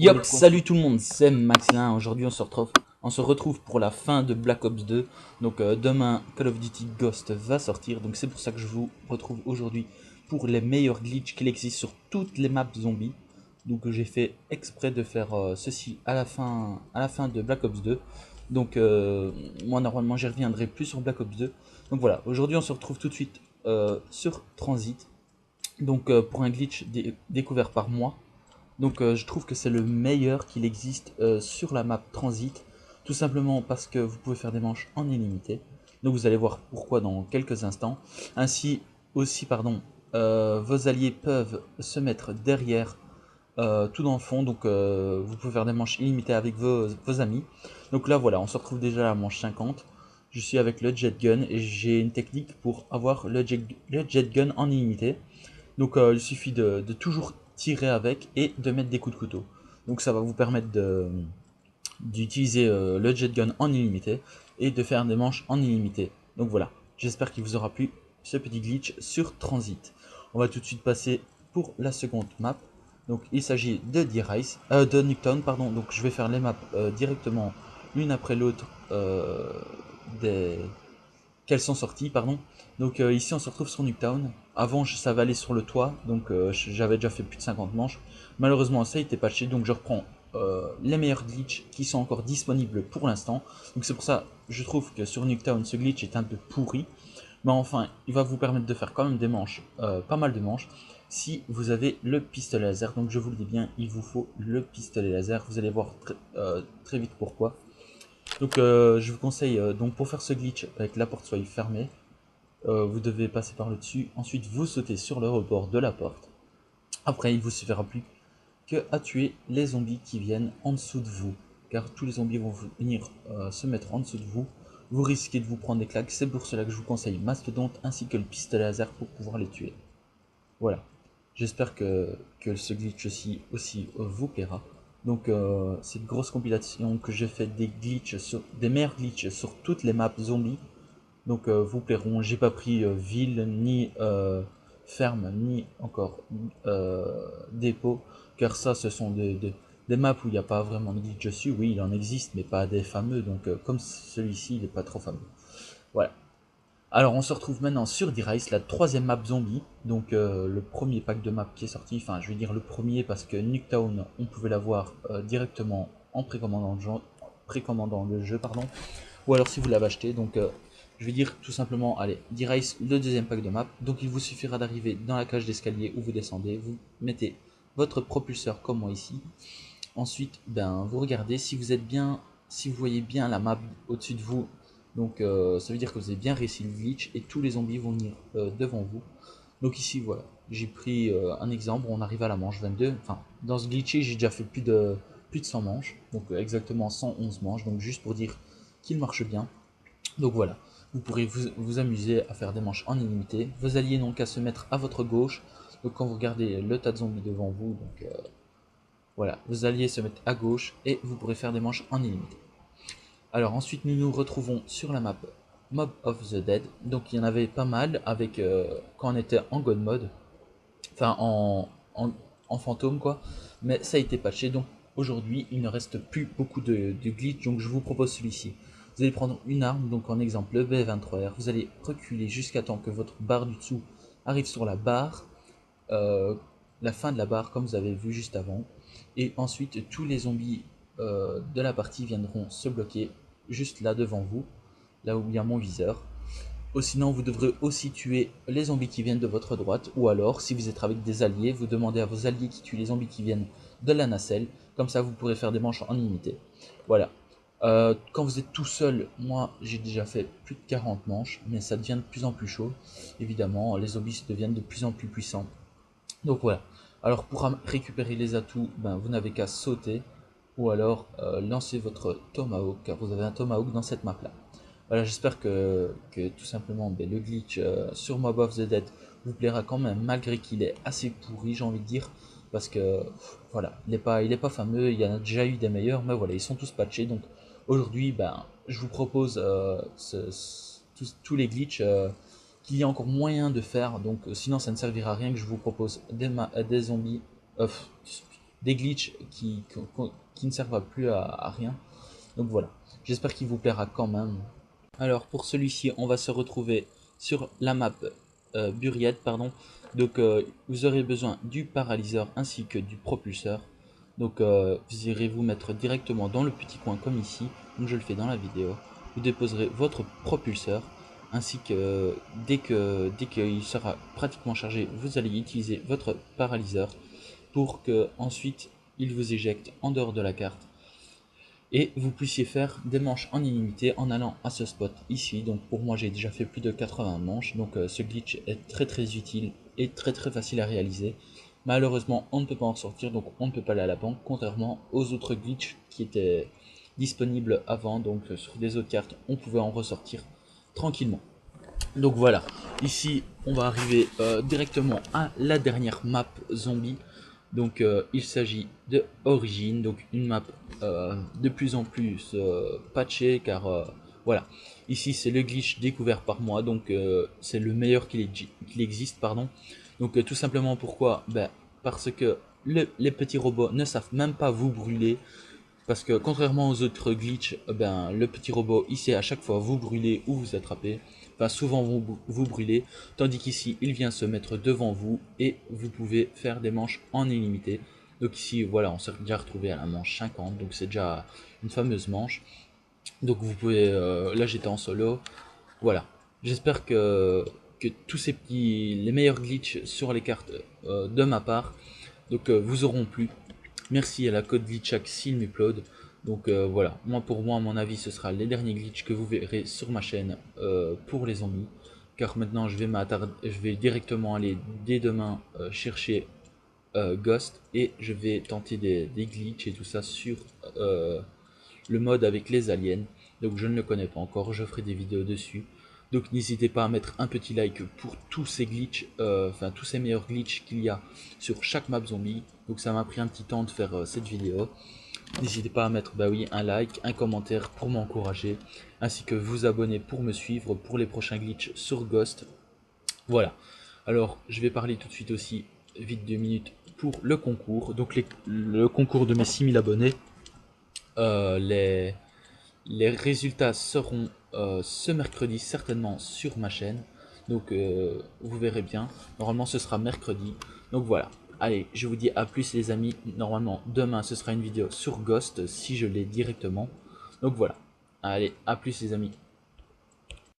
pour les Yop, construire. salut tout le monde, c'est Maxlin. Aujourd'hui on se retrouve pour la fin de Black Ops 2. Donc demain Call of Duty Ghost va sortir. Donc c'est pour ça que je vous retrouve aujourd'hui pour les meilleurs glitches qu'il existe sur toutes les maps zombies. Donc j'ai fait exprès de faire ceci à la fin de Black Ops 2. Donc moi normalement j'y reviendrai plus sur Black Ops 2. Donc voilà, aujourd'hui on se retrouve tout de suite sur Transit. Donc pour un glitch découvert par moi. Donc je trouve que c'est le meilleur qu'il existe sur la map Transit, tout simplement parce que vous pouvez faire des manches en illimité. Donc vous allez voir pourquoi dans quelques instants. Ainsi aussi, pardon, vos alliés peuvent se mettre derrière tout dans le fond, donc vous pouvez faire des manches illimitées avec vos amis. Donc là voilà, on se retrouve déjà à la manche 50. Je suis avec le jet gun et j'ai une technique pour avoir le jet gun en illimité. Donc il suffit de toujours tirer avec et de mettre des coups de couteau. Donc ça va vous permettre d'utiliser le jet gun en illimité et de faire des manches en illimité. Donc voilà, j'espère qu'il vous aura plu ce petit glitch sur Transit. On va tout de suite passer pour la seconde map. Donc il s'agit de de Nuketown, pardon. Donc je vais faire les maps directement l'une après l'autre des, qu'elles sont sorties, pardon. Donc ici on se retrouve sur Nuketown. Avant ça va aller sur le toit, donc j'avais déjà fait plus de 50 manches. Malheureusement ça a été patché, donc je reprends les meilleurs glitches qui sont encore disponibles pour l'instant. Donc c'est pour ça je trouve que sur Nuketown ce glitch est un peu pourri. Mais enfin il va vous permettre de faire quand même des manches, pas mal de manches, si vous avez le pistolet laser. Donc je vous le dis bien, il vous faut le pistolet laser. Vous allez voir très vite pourquoi. Donc je vous conseille, donc pour faire ce glitch avec que la porte soit fermée, vous devez passer par le dessus, ensuite vous sautez sur le rebord de la porte. Après il vous suffira plus que à tuer les zombies qui viennent en dessous de vous, car tous les zombies vont venir se mettre en dessous de vous. Vous risquez de vous prendre des claques, c'est pour cela que je vous conseille Mastodonte ainsi que le pistolet laser pour pouvoir les tuer. Voilà, j'espère que ce glitch aussi vous plaira. Donc cette grosse compilation que j'ai fait des meilleurs glitches sur toutes les maps zombies, donc vous plairont. J'ai pas pris ville, ni ferme, ni encore dépôt, car ça ce sont des maps où il n'y a pas vraiment de glitch dessus. Oui, il en existe, mais pas des fameux, donc comme celui-ci, il n'est pas trop fameux. Voilà. Alors on se retrouve maintenant sur D-Rise, la troisième map zombie, donc le premier pack de map qui est sorti, enfin je vais dire le premier parce que Nuketown, on pouvait l'avoir directement en précommandant le jeu, pardon, ou alors si vous l'avez acheté. Donc je vais dire tout simplement, allez, D-Rise, le deuxième pack de map. Donc il vous suffira d'arriver dans la cage d'escalier où vous descendez, vous mettez votre propulseur comme moi ici. Ensuite, ben, vous regardez si vous êtes bien, si vous voyez bien la map au-dessus de vous. Donc ça veut dire que vous avez bien réussi le glitch et tous les zombies vont venir devant vous. Donc ici voilà, j'ai pris un exemple, on arrive à la manche 22. Enfin, dans ce glitché j'ai déjà fait plus de 100 manches, donc exactement 111 manches, donc juste pour dire qu'il marche bien. Donc voilà, vous pourrez vous amuser à faire des manches en illimité. Vos alliés n'ont qu'à se mettre à votre gauche. Donc quand vous regardez le tas de zombies devant vous, donc voilà, vos alliés se mettent à gauche et vous pourrez faire des manches en illimité. Alors ensuite nous nous retrouvons sur la map Mob of the Dead. Donc il y en avait pas mal avec quand on était en God mode, enfin en fantôme quoi. Mais ça a été patché, donc aujourd'hui il ne reste plus beaucoup de glitch, donc je vous propose celui-ci. Vous allez prendre une arme, donc en exemple le B23R, vous allez reculer jusqu'à temps que votre barre du dessous arrive sur la barre, euh, la fin de la barre comme vous avez vu juste avant. Et ensuite tous les zombies de la partie viendront se bloquer juste là devant vous, là où il y a mon viseur. Ou sinon, vous devrez aussi tuer les zombies qui viennent de votre droite, ou alors, si vous êtes avec des alliés, vous demandez à vos alliés qui tuent les zombies qui viennent de la nacelle, comme ça vous pourrez faire des manches en illimité. Voilà. Quand vous êtes tout seul, moi j'ai déjà fait plus de 40 manches, mais ça devient de plus en plus chaud. Évidemment, les zombies deviennent de plus en plus puissants. Donc voilà. Alors pour récupérer les atouts, ben, vous n'avez qu'à sauter, ou alors lancer votre tomahawk, car vous avez un tomahawk dans cette map là. Voilà, j'espère que tout simplement ben, le glitch sur Mob of the Dead vous plaira quand même, malgré qu'il est assez pourri, j'ai envie de dire, parce que voilà, il est pas fameux, il y en a déjà eu des meilleurs, mais voilà, ils sont tous patchés, donc aujourd'hui, ben, je vous propose tous les glitches qu'il y a encore moyen de faire, donc sinon ça ne servira à rien que je vous propose des zombies, des glitches qui ne servent plus à rien. Donc voilà, j'espère qu'il vous plaira quand même. Alors pour celui-ci, on va se retrouver sur la map Buried, pardon. Donc vous aurez besoin du paralyseur ainsi que du propulseur. Donc vous irez vous mettre directement dans le petit coin comme ici, comme je le fais dans la vidéo. Vous déposerez votre propulseur ainsi que dès qu'il sera pratiquement chargé, vous allez utiliser votre paralyseur pour que ensuite il vous éjecte en dehors de la carte et vous puissiez faire des manches en illimité en allant à ce spot ici. Donc pour moi j'ai déjà fait plus de 80 manches, donc ce glitch est très utile et très facile à réaliser. Malheureusement on ne peut pas en sortir, donc on ne peut pas aller à la banque, contrairement aux autres glitches qui étaient disponibles avant. Donc sur des autres cartes on pouvait en ressortir tranquillement. Donc voilà, ici on va arriver directement à la dernière map zombie. Donc il s'agit de Origin, donc une map de plus en plus patchée, car voilà, ici c'est le glitch découvert par moi, donc c'est le meilleur qu'il existe, pardon. Donc tout simplement pourquoi, ben, parce que les petits robots ne savent même pas vous brûler. Parce que contrairement aux autres glitches, ben, le petit robot il sait à chaque fois vous brûler ou vous attraper. Enfin souvent vous brûler. Tandis qu'ici il vient se mettre devant vous et vous pouvez faire des manches en illimité. Donc ici voilà, on s'est déjà retrouvé à la manche 50. Donc c'est déjà une fameuse manche. Donc vous pouvez... là j'étais en solo. Voilà. J'espère que tous ces les meilleurs glitches sur les cartes de ma part donc vous auront plu. Merci à la code glitchhack s'il m'upload. Donc voilà, pour moi, à mon avis, ce sera les derniers glitches que vous verrez sur ma chaîne pour les zombies. Car maintenant, je vais directement aller dès demain chercher Ghost et je vais tenter des glitches et tout ça sur le mode avec les aliens. Donc je ne le connais pas encore, je ferai des vidéos dessus. Donc n'hésitez pas à mettre un petit like pour tous ces glitches, enfin tous ces meilleurs glitches qu'il y a sur chaque map zombie. Donc ça m'a pris un petit temps de faire cette vidéo. N'hésitez pas à mettre bah oui, un like, un commentaire pour m'encourager, ainsi que vous abonner pour me suivre pour les prochains glitches sur Ghost. Voilà. Alors je vais parler tout de suite aussi, vite 2 minutes, pour le concours. Donc le concours de mes 6000 abonnés. Les résultats seront ce mercredi certainement sur ma chaîne. Donc vous verrez bien. Normalement ce sera mercredi. Donc voilà. Allez, je vous dis à plus les amis. Normalement demain ce sera une vidéo sur Ghost si je l'ai directement. Donc voilà. Allez, à plus les amis.